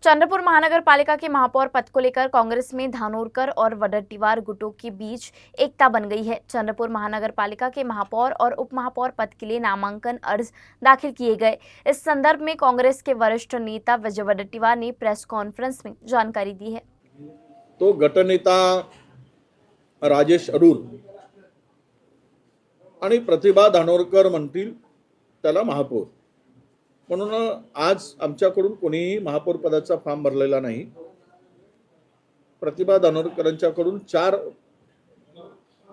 चंद्रपुर महानगर पालिका के महापौर पद को लेकर कांग्रेस में धानोरकर और वडट्टीवार गुटों के बीच एकता बन गई है। चंद्रपुर महानगर पालिका के महापौर और उप महापौर पद के लिए नामांकन अर्ज दाखिल किए गए। इस संदर्भ में कांग्रेस के वरिष्ठ नेता विजय वडट्टीवार ने प्रेस कॉन्फ्रेंस में जानकारी दी है। तो गटनेता राजेश अडूर आणि प्रतिभा धानोरकर म्हणतील त्याला महापौर म्हणून आज आमच्याकडून कोणीही महापौर पदाचा फॉर्म भरलेला नाही। प्रतिभा धानोरकरांच्याकडून 4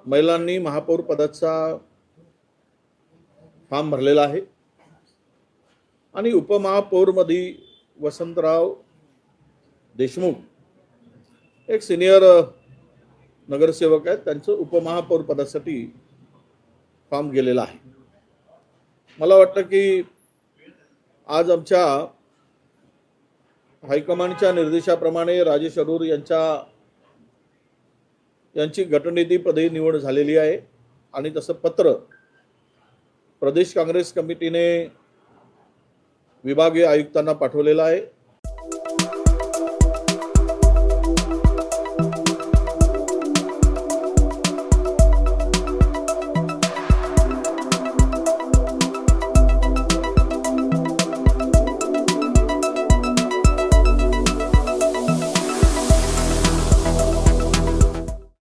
महिलांनी महापौर पदाचा फॉर्म भरलेला आहे आणि उपमहापौर मध्ये वसंतराव देशमुख एक सिनियर नगरसेवक आहेत, त्यांचं उपमहापौर पदासाठी फॉर्म गेलेला आहे। मला वाटतं की आज आमच्या हायकमांडच्या निर्देशाप्रमाणे राजेश अडूर यांची गटनेतेपदी निवड झालेली आहे आणि तसं पत्र प्रदेश काँग्रेस कमिटीने विभागीय आयुक्तांना पाठवलेलं आहे।